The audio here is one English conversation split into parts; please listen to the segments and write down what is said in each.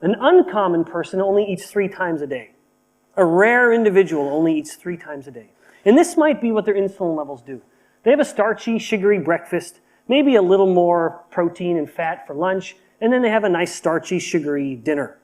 An uncommon person only eats 3 times a day. A rare individual only eats 3 times a day. And this might be what their insulin levels do. They have a starchy, sugary breakfast, maybe a little more protein and fat for lunch, and then they have a nice starchy, sugary dinner.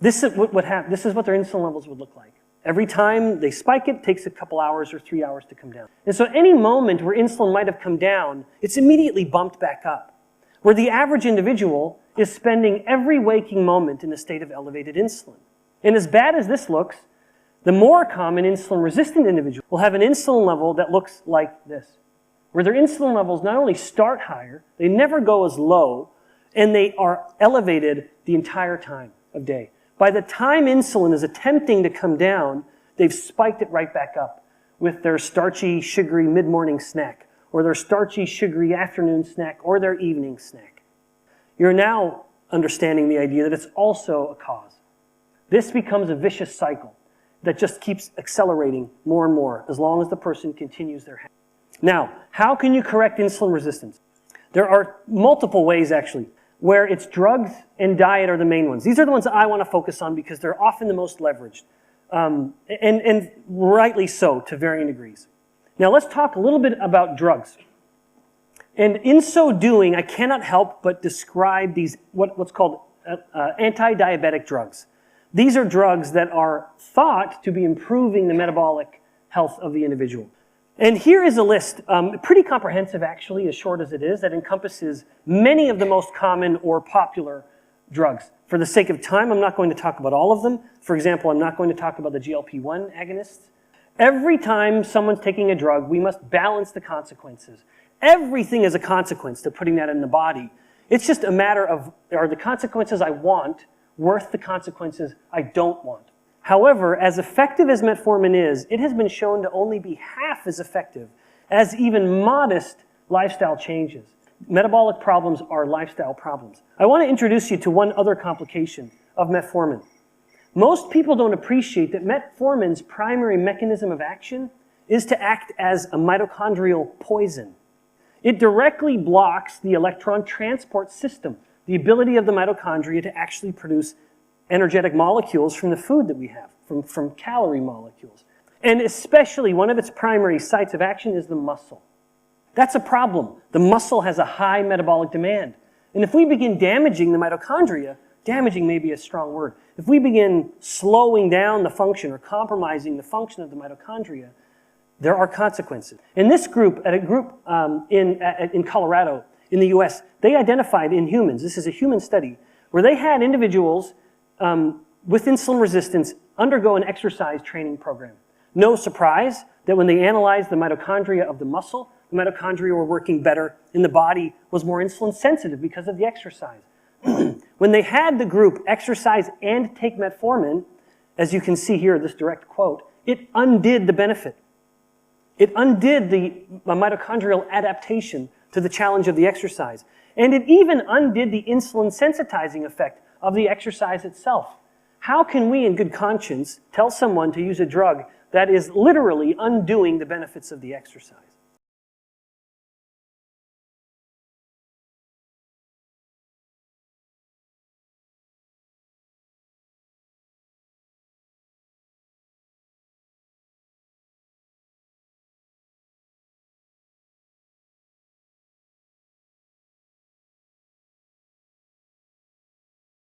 This is what their insulin levels would look like. Every time they spike it, takes a couple hours or 3 hours to come down. And so any moment where insulin might have come down, it's immediately bumped back up. Where the average individual is spending every waking moment in a state of elevated insulin. And as bad as this looks, the more common insulin-resistant individual will have an insulin level that looks like this, where their insulin levels not only start higher, they never go as low, and they are elevated the entire time of day. By the time insulin is attempting to come down, they've spiked it right back up with their starchy, sugary mid-morning snack, or their starchy, sugary afternoon snack, or their evening snack. You're now understanding the idea that it's also a cause. This becomes a vicious cycle that just keeps accelerating more and more as long as the person continues their habit. Now, how can you correct insulin resistance? There are multiple ways, actually, where it's drugs and diet are the main ones. These are the ones that I want to focus on because they're often the most leveraged, and rightly so to varying degrees. Now, let's talk a little bit about drugs. And in so doing, I cannot help but describe these what's called anti-diabetic drugs. These are drugs that are thought to be improving the metabolic health of the individual. And here is a list, pretty comprehensive actually, as short as it is, that encompasses many of the most common or popular drugs. For the sake of time, I'm not going to talk about all of them. For example, I'm not going to talk about the GLP-1 agonists. Every time someone's taking a drug, we must balance the consequences. Everything is a consequence to putting that in the body. It's just a matter of, are the consequences I want worth the consequences I don't want? However, as effective as metformin is, it has been shown to only be half as effective as even modest lifestyle changes. Metabolic problems are lifestyle problems. I want to introduce you to one other complication of metformin. Most people don't appreciate that metformin's primary mechanism of action is to act as a mitochondrial poison. It directly blocks the electron transport system, the ability of the mitochondria to actually produce energetic molecules from the food that we have, from calorie molecules. And especially one of its primary sites of action is the muscle. That's a problem. The muscle has a high metabolic demand. And if we begin damaging the mitochondria, damaging may be a strong word. If we begin slowing down the function or compromising the function of the mitochondria, there are consequences. In this group, in Colorado, in the US, they identified in humans, this is a human study, where they had individuals with insulin resistance undergo an exercise training program. No surprise that when they analyzed the mitochondria of the muscle, the mitochondria were working better and the body was more insulin sensitive because of the exercise. When they had the group exercise and take metformin, as you can see here, this direct quote, it undid the benefit. It undid the mitochondrial adaptation to the challenge of the exercise. And it even undid the insulin sensitizing effect of the exercise itself. How can we in good conscience tell someone to use a drug that is literally undoing the benefits of the exercise?